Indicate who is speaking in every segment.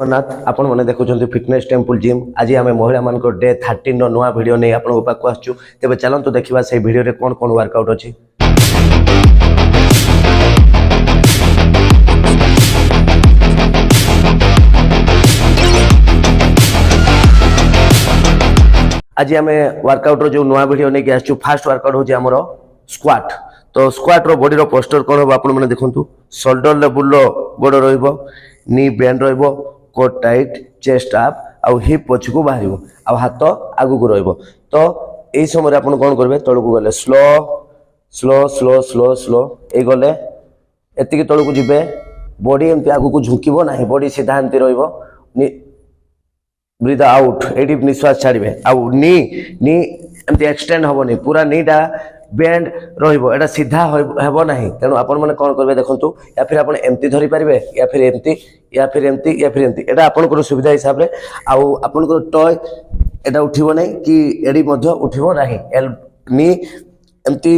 Speaker 1: जगन्नाथ आपण मैंने देखुं fitness temple gym आज आम महिला मान डे 13 नुआ भिड नहीं आपको पाक आसचु तेज चलते देखा से भिडियो कौन कौन वर्कआउट अच्छी। आज आम वर्कआउट जो नुआ भिड नहीं आसचु फास्ट वर्कआउट होमर स्क्वाट। तो स्क्वाट रो बॉडी रो पोस्टर कौन हम आपने देखु शोल्डर लेवल गोड़ नी बेंड कोट टाइट चेस्ट अप आउ हिप पछकू बाहर आ हाथ आगू रहिबो। तो यही समय आप कौन करेंगे तलू गले slow slow slow slow slow ये गले एतिक तलू जीवे बॉडी एमती आगू झुकब ना बॉडी सीधा एमती रहिबो। ब्रीथ आउट ये निश्वास छाड़े आउ नी नी एमती एक्सटेंड हेनी पूरा नीटा बेंड रहिबो एटा सीधा हेबो नाही। तेणु आपण माने कोन करबे देखंतु या फिर आपण एमती धरि पारिबे या फिर एमती या फिर एमती या फिर एमती एटा आपण को सुविधा हिसाब रे आउ आपण को टॉय एटा उठिबो नाही कि एडी मध्ये उठिबो नाही एल नी एमती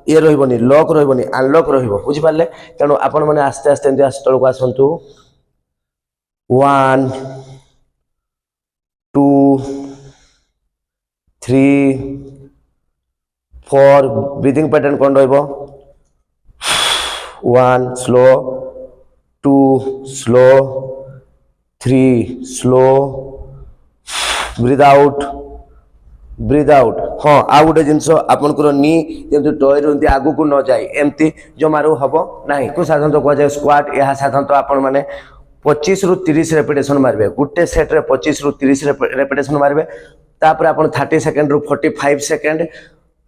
Speaker 1: ये रहिबोनी लॉक रहिबोनी अनलॉक रहिबो बुझि पारले। तेणु आपण माने आस्ते आस्ते एमती आस्तळ को आसंतु 1 2 3 4 ब्रीथिंग पैटर्न कौन रहिबो 1 slow 2 slow 3 slow breath out हाँ आ गोटे जिनस आपनकर नी जमी टॉय रही आगू को न जाए एमती जमारू हम ना को साधारणतः कह जाए स्क्वाट यह साधारणतः आपण मैंने 25 रु 30 रेपिटेशन मारबे गुटे सेट रे 25 रु 30 रेपिटेशन मारबे तापर आपण 30 सेकंड रु 45 सेकंड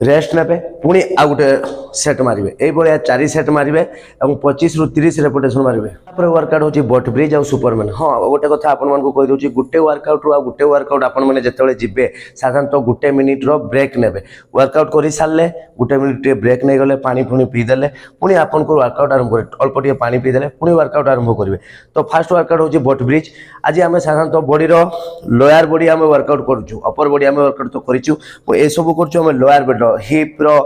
Speaker 1: रेस्ट ने पुणी आ गोटे सेट मारे ये 4 सेट मारे और 25 रु 30 रेपिटेशन मारे। वर्कआउट हूँ बट ब्रिज और सुपरमैन। हाँ गोटे कथा आपको कहीदे गोटे वर्कआउट रू गोटे वर्कआउट आपने जो जी साधारणतः गोटे मिनिट रो ब्रेक ने वर्कआउट कर सारे गोटे मिनिट ब्रेक नहीं गले पानी पुणी पीदेले पुणी आपन को वर्कआउट आरंभ करें अल्प टे पानी पीदेले पुणी वर्कआउट आरंभ करेंगे। तो फास्ट वर्कआउट हूँ बट ब्रिज। आज आम साधारणतः बॉडी रो लोअर बॉडी आम वर्कआउट करूँ अपर बॉडी आम वर्कआउट तो करूँ ये सब कर लोअर बॉडी हिप रो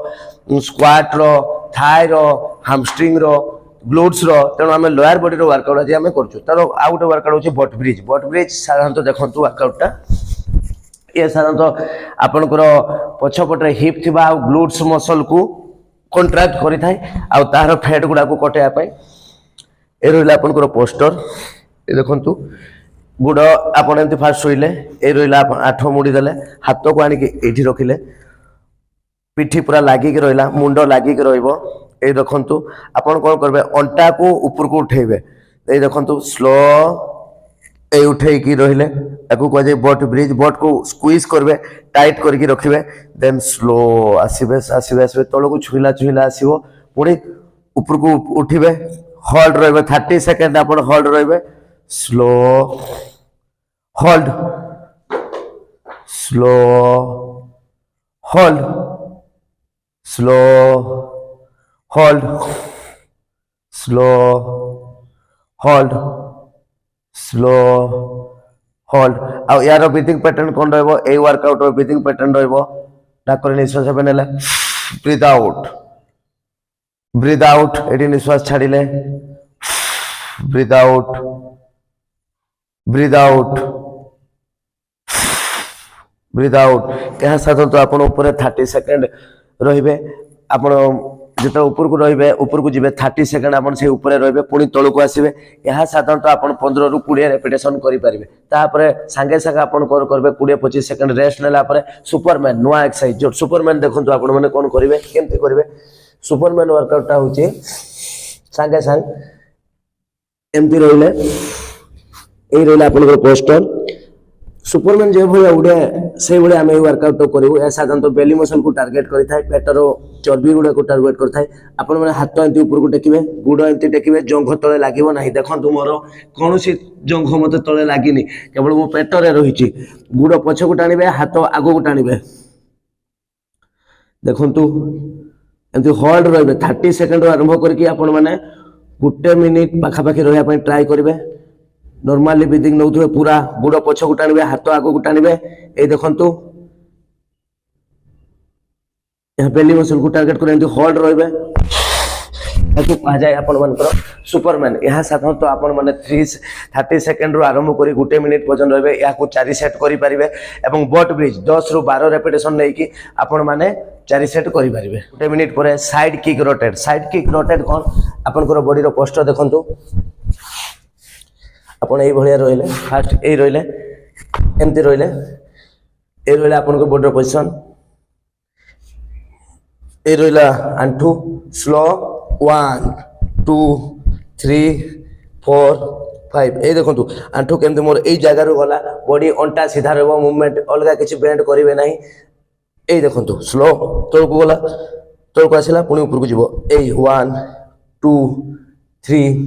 Speaker 1: स्क्वाट रो थाई रो हैमस्ट्रिंग रो ग्लूट्स रो तेणु आम लोअर बॉडी रो वर्कआउट आज आम करूँ। तार आ गोटे वर्कआउट हूँ बट ब्रिज साधारणतः देखो वर्कआउटा ये साधारणतः आपनकर पछपटे हिप थी ग्लूट्स मसल को कंट्राक्ट करि थाए आ तार फैट गुडा को कटेया पाई ए रहिला आपनकर पोस्टर ये देखंतु गुड़ आपण एमती फास्ट शोइले ए रहिला 8 मुड़ी देले हाथ को आनी एठी रखिले पिठी पूरा लागिक रहिला मुंड लागिक रहिबो। ए देखंतु आपण कोन करबे अंटा को ऊपर को उठेबे ए देखंतु स्लो ए उठे की रहिले ताकू कह जाए बट ब्रिज बट को स्क्वीज करबे टाइट करके रखिबे देन स्लो आसीबे आसीबे आसीबे तळ को छुइला छुइला आसीबो पुणी ऊपर को उठिबे होल्ड रहिबे 30 सेकंड आपण होल्ड रहिबे slow hold slow hold slow hold slow hold slow hold आ यार ब्रीथिंग पैटर्न कौन रहिबो ए वर्कआउट रो ब्रीथिंग पैटर्न रहिबो नाक रे निश्वास बनेले ब्रीथ आउट एडी निश्वास छाडिले ब्रीथ आउट यह साधारणतः आपण ऊपर 30 सेकंड रहिबे आपण जिते ऊपर को रहिबे ऊपर को जिबे 30 सेकंड आपण से ऊपर रहिबे पुणी तळ को आसीबे यह साधारणतः आपण 15 रु 20 रेपिटेशन करि परिबे तापरे संगे संगे आपण करबे 20-25 सेकंड रेस्ट नेला परे सुपरमैन नुआ एक्सरसाइज जो सुपरमैन देखंतु आपण माने कोन करिवे केमते करिवे सुपरमैन वर्कआउट ता होची संगे संग एमती रहिले ए रहिले आपण पोस्टर सुपरमैन जो भाई उड़े से भाई आम वर्कआउट तो करूँ यह साधारणतः बेली मसल को टार्गेट करें पेटर चर्बी गुड़ा को टार्गेट करता है आपण मैंने हाथ एमती ऊपर को टेकिबे गुड़ एमती टेकिबे जंघ तले लगे ना देखो मोर कौन जंघ मत तले लगिनी केवल मो पेटरे रही गुड़ पछ को टाणिबे हाथ आग को टाणिबे देखु एमती होल्ड रहिबे 30 सेकंड आरंभ करके आपण मैंने गोटे मिनिट पाखापाखि रहा ट्राए करेंगे। नॉर्मली ब्रीथिंग नौथुए पूरा गुड़ पछ को टाणिबे हाथ आग को टाणिबे ए देखंतु यहाँ बेली मसल को टार्गेट कर होल्ड रहिबे कह जाए आपर सुपरमैन। यह साधारणत आपण मैंने 30 सेकेंड रु आरंभ कर 1 मिनिट पर्यटन रही है। 4 सेट करेंगे। बट ब्रिज 10 रु 12 रेपिटेशन नहीं आपण मैंने 4 सेट करेंगे। 1 मिनिट पर side kick rotate. Side kick rotate कौन आपंकर बॉडी पोस्टर देखु आपड़ ये रही फास्ट यही रही एमती रही आपन बॉडी पोजिशन ये रहा आंठू स्लो 1 2 3 4 5 ये देखो आंठू केमती मोर यही जगार गला बॉडी अंटा सीधा रहा मूवमेंट अलग किसी बेंड करेंगे ना। यही देखो स्लो तौक गला तौक आसला पुणी ऊपर को जीव 1 2 3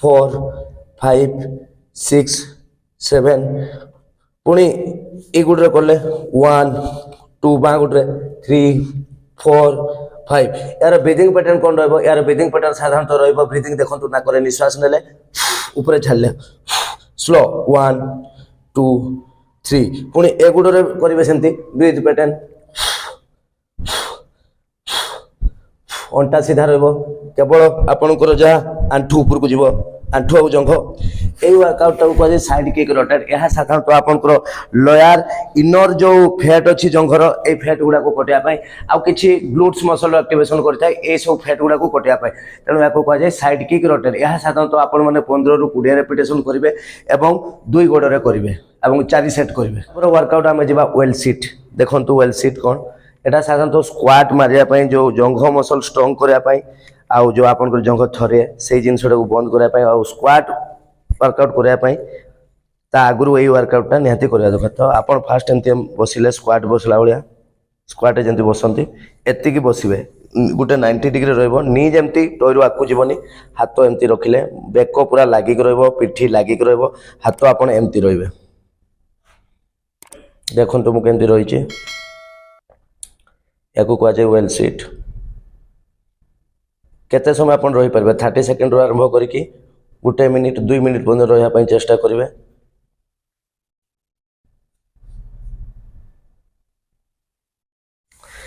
Speaker 1: 4 5 6 7 पुणी ये गुड्रे कले 1 2 बाँ गुड्रे 3 4 5 यार ब्रीदिंग पैटर्न कौन रही यार ब्रीदिंग पैटर्न साधारणतः रही ब्रीदिंग देखो नाक निश्वास नेले ऊपर छाड़े स्लो 1 2 3 पुणी ए गुडे करेंगे सेमती ब्रीथ पैटर्न अंटा सीधा केवल आपणकर जहाँ आंठू ऊपर को जीव आंठू आ जंघ यही वर्कआउट कह साइड किक रोटेट। यह साधारणतः आपंकर लोअर इनर जो फैट अच्छी जंघर ये फैट गुड़ा कटाई आउ कि ग्लूट्स मसल एक्टिवेशन करता है ये सब फैट गुड़ा कटाई तेणु या कह साइड किक रोटेट। यह साधारणतः आपण मैंने 15 रु 20 रेपिटेशन करेंगे और 2 गोड़े करेंगे और 4 सेट करेंगे। वर्कआउट आम जा वेल सीट देखो वेल सीट कौन यहाँ साधारणतः स्क्वाट मारे जो जंघ मसल स्ट्रंग करने आउ जो आप जंघ थरे से जिनसा बंद करने आ स्क्वाट वर्कआउट करने आगु यही वर्कआउटा निहाती करवा दरकार। तो आप फास्ट एमती बसिले स्क्वाट बसला भाया स्क्वाट जमी बसती एतिकी बसवे गोटे 90 डिग्री नी जमी टॉयरू आकू जीवनी हाथ एमती रखिले बेक पूरा लागिक पिठी लागिक हाथ आप एमती रे देखो मुझे रही या कह जाए वेल सीट। केते समय आप रही पारे 30 सेकेंड आरंभ करके 1 मिनिट 2 मिनिट पर्यटन रहा चेष्टा करेंगे।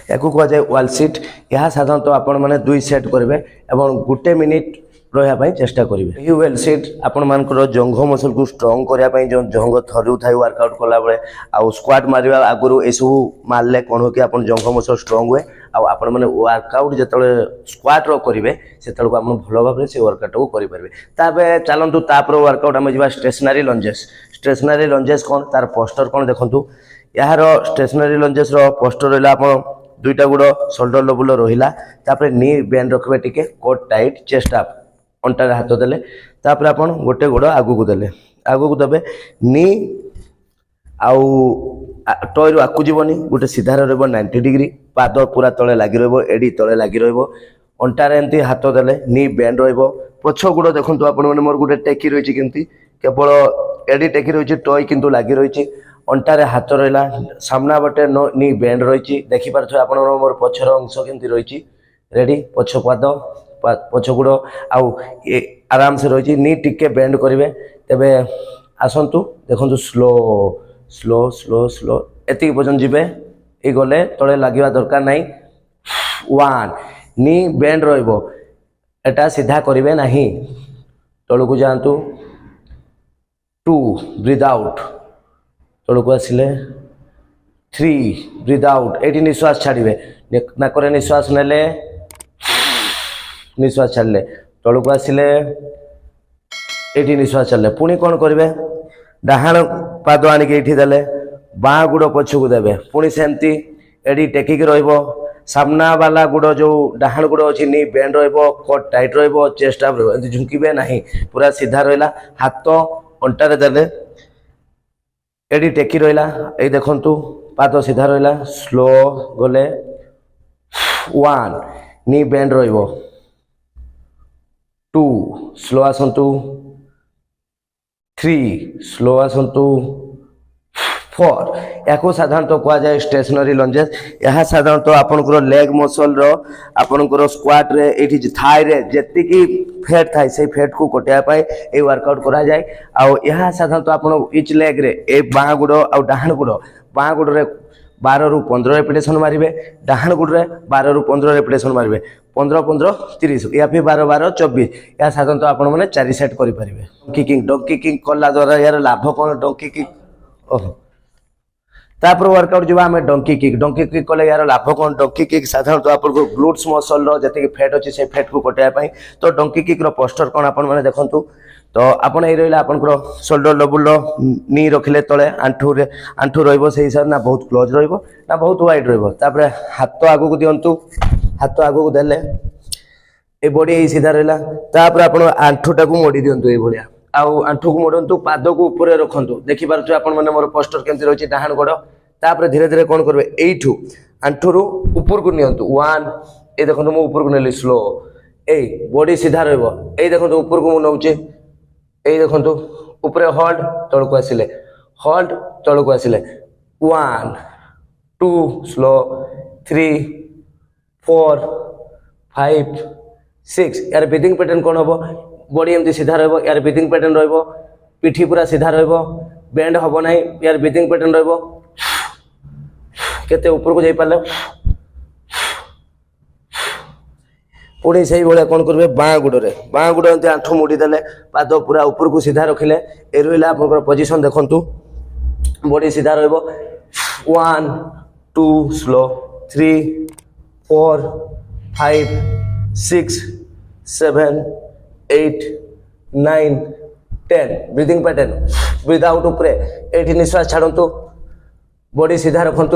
Speaker 1: या कह जाए वाल सीट। यह साधारणतः आपण मैंने 2 सेट करेंगे और 1 मिनिट रहा चेष्टा करेंगे। ये वेल सीट आपण मानकर जंघ मसल को स्ट्रंग करने जो जंघ थरू था वर्कआउट कला बेले आउ स्क्वाट मारिबा आगुरु ए सब मारले कौन हो कि आपण जंघ मसल स्ट्रंग हुए आपण मैंने वर्कआउट जो स्क्वाट करेंगे से भल भाव से वर्कआउट को करेंगे। तापर चलतु तापर वर्कआउट आम जा स्टेशनरी लंजेस। स्टेशनरी लंजेस कौन तार पोस्टर कौन देखु यार स्टेशनरी लंजेस पोस्टर रहा आप 2टा गुड़ शोल्डर लेवल रहा नी बेंड रखिए टिके कोट टाइट चेस्ट अप अंटार हाथ देले तापर आप गोटे गोड़ आगू को देले आगू को देवे नी आउ टॉयरू आकू जीवनी गोटे सीधा रहा 90 डिग्री पाद पूरा तले लगी एडी तले लगी अंटार एमती हाथ देले नी बेंड रछ गोड़ देखो आप मोर गोटे टेकी रही केमती केवल एडी टेकी रही टॉय किंतु लगी रही अंटारे हाथ रहा सामना बटे नी बेंड रही देखिपे आप मोर पछर अंश केमती रही रेडी पछ पाद पछ गोड़ आउ आराम से रही नी टिके बेंड करेंगे तेबे आसतु देखो स्लो स्लो स्लो स्लो एति पर्यटन जीवे ये गले तले लगे दरकार नहीं 1 नी बेंड रहा सीधा करेंगे ना तल को जातु 2 ब्रीथ आउट तल को आसिले 3 ब्रीथ आउट ये निश्वास छाड़े नाक निश्वास नेले निश्वास छाड़े तल को आसिले ये निश्वास छाड़े पुणी कौन करेंगे डाहाण पाद आणिक देले बाँ गुड़ पछकू देवे पुणी सेमती एडी टेकिक सामना वाला गुड़ जो डाहाण गुड़ अच्छी नी बेंड कोट टाइट चेस्ट अप झुंकबे ना पूरा सीधा रहा हाथ अंटारे देले एडी टेकी रहा ये देखु पाद सीधा रहा स्लो गले 1 नी बेंड 2 स्लो आसतु 3 स्लो आसतु 4 या साधारणतः कह जाए स्टेशनरी लंजेस। यह साधारणतः आपनकर लेग मसल आपनकर स्क्वाट रे एठी थाई रे जेतिकी फैट थाई से फैट को कटाया ये वर्कआउट करा जाए आउ यह साधारणतः आपन इच लेग रे ए बाँ गुड़ आ डाहाण गुड़ बाँ गुड़ रे 12 ରୁ 15 रेपिटेशन मारिबे डाहाण गुडरे 12 रू 15 रेपिटेशन मारिबे 15 15 30 या फिर 12 12 24 या साधारणतः आपण माने 4 सेट करि परिबे डंकी किक कला द्वारा यार लाभ कोन डंकी किक ओहो तापर वर्कआउट जीवा हमें डंकी किक कले यार लाभ कोन डंकी किक साधारणतः आपन को ग्लूट्स मसल रो जते फैट अछि से फैट को कटाया पई तो डंकी किक रो पोस्टर कोन आपण माने देखंतु तो आपण ए रहिला आपण को शोल्डर लेवल रो नी रखिले तळे आंठू रहइबो से हिसाब ना बहुत क्लोज रहइबो ना बहुत वाइड रहइबो तापर हाथ आगु को दियंतु हाथ आगु को देले ए बॉडी ए सीधा रहला तापर आपण आंठूटा को मोडी दियंतु ए भलिया आउ आंठू को मोडंतु पाद को ऊपर रखंतु देखि पारछु आपण माने मोर पोस्टर केमति रहछि डाहाण गोड़ तापर धीरे धीरे कोन करबे एठू आंठू रो ऊपर को नियंतु 1 ए देखंतु मो ऊपर को नेली स्लो ए बॉडी सीधा रहइबो ए देखंतु ऊपर को मो नउचे ए देखंतु ऊपर होल्ड तळ को आसिले होल्ड तळ को आसिले 1 2 स्लो 3 4 5 6 यार ब्रीथिंग पैटर्न कोन होबो बॉडी एमती सीधा रहबो यार ब्रीथिंग पैटर्न रहबो पिठी पूरा सीधा रहबो बेंड होबो नाही यार ब्रीथिंग पैटर्न रहबो केते ऊपर को जाई पाले पुणी से भाया कौन करेंगे बाँ गुड़ एमती आंठू मुड़ी देले पाद पूरा ऊपर को सीधा रखिले ए रहा आप पोजिशन देखु बॉडी सीधा रन 2 slow 3 4 5 6 7 8 9 10 breathing pattern breath out ऊपर ये निश्वास छाड़ू बॉडी सीधा रखु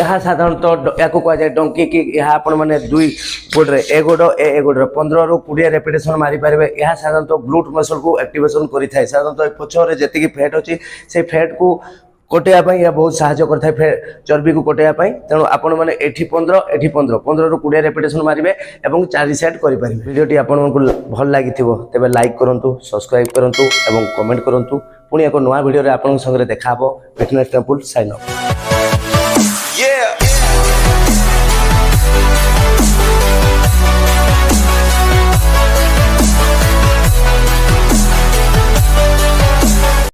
Speaker 1: यह साधारणतः या कह जाए डंकी किक यह आपण मैंने दुई गोड्रे ए गोड्रे 15 रू 20 रेपिटेशन मारी पारे यह साधारणतः ग्लूट मसल को एक्टिवेशन करें साधारणतः पछरे जी फैट अच्छी से फैट को कटेया या बहुत साहाय्य करता चर्बी को कटेया तेणु आपण मैंने एठी 15 रू 20 रेपिटेशन मारे और 4 सेट करें वीडियोटी आपको भल लगी तेज लाइक करूँ सब्सक्राइब करूँ और कमेंट करूँ पुणी एक नया वीडियो आपन संगे देखा फिटनेस टेम्पल साइन अप।